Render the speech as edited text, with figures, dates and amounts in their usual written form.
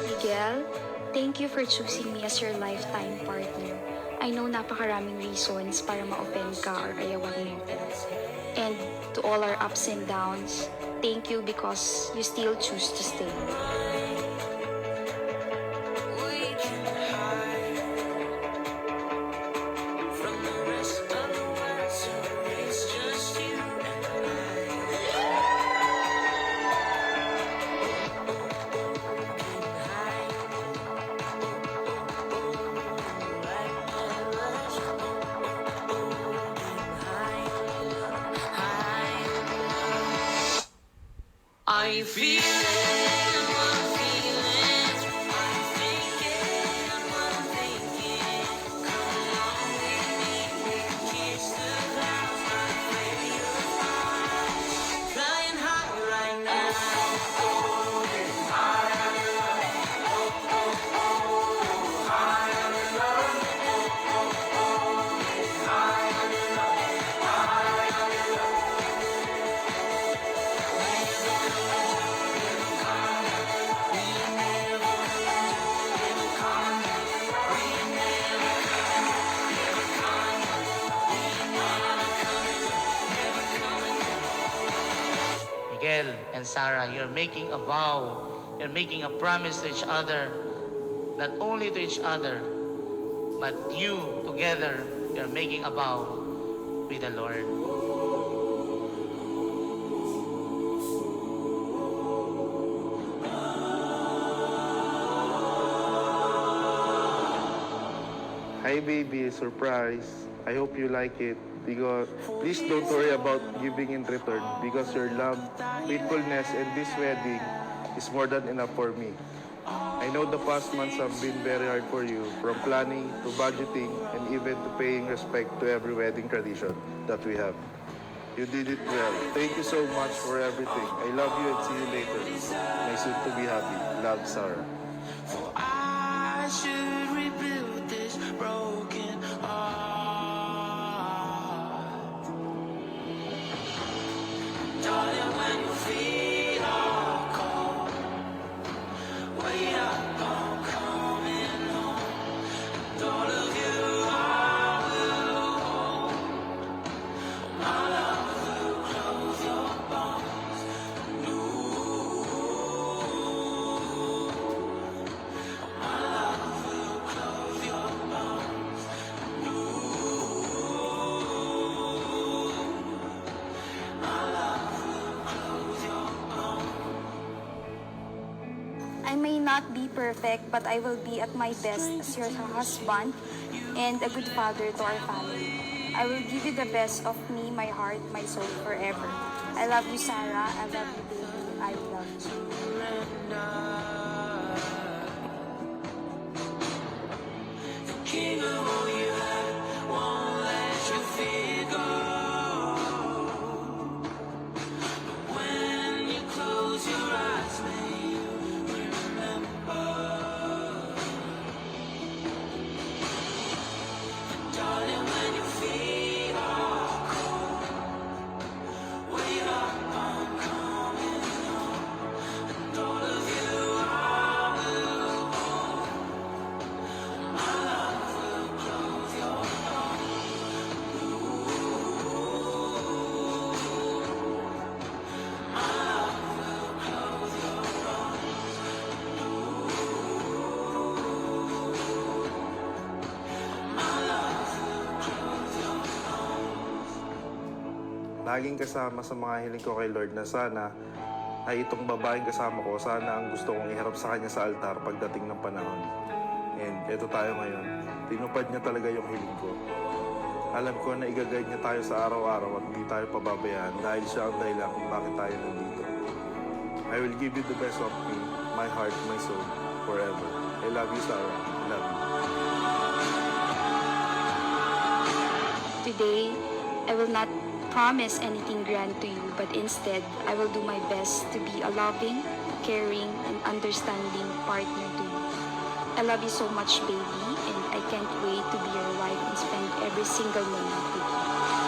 Miguel, thank you for choosing me as your lifetime partner. I know napakaraming reasons para ma-offend ka or ayawan mo ko. And to all our ups and downs, thank you because you still choose to stay. Are you feeling what I'm feeling? Are you thinking what I'm thinking? Come along with me, we can kiss the clouds like radio flies. Flying high right now. Miguel and Sarah, you're making a vow, you're making a promise to each other, not only to each other, but you together, you're making a vow with the Lord. Hi baby, surprise. I hope you like it because please don't worry about giving in return because your love, faithfulness, and this wedding is more than enough for me. I know the past months have been very hard for you, from planning to budgeting and even to paying respect to every wedding tradition that we have. You did it well. Thank you so much for everything. I love you and see you later. My soon to be happy. Love, Sarah. For I should rebuild this broken heart. Darling, when your feet are cold, wait up, I'm coming home. And all of you I will hold. My love will close your bones. My love will close your bones. My love will close your bones. I may not be perfect, but I will be at my best as your husband and a good father to our family. I will give you the best of me, my heart, my soul forever. I love you, Sarah. I love you, baby. I love you. The king of all you had won't let you figure. But when you close your eyes, may you remember. Darling, when your feet are cold, wait up, I'm coming home. And all of you I will hold. My love will close your bones. My love will close your bones. My love will close your bones. Laging kasama sa mga hiling ko kay Lord na sana ay itong babaeng kasama ko, sana ang gusto kong iharap sa kanya sa altar pagdating ng panahon. And eto tayo ngayon. Tinupad niya talaga yung hiling ko. Alam ko na igagayad niya tayo sa araw-araw at hindi tayo pababayaan dahil siya ang dahilan kung bakit tayo nandito. I will give you the best of me, my heart, my soul, forever. I love you, Sarah. I love you. Today, I will not promise anything grand to you, but instead, I will do my best to be a loving, caring, and understanding partner to you. I love you so much, baby, and I can't wait to be your wife and spend every single moment with you.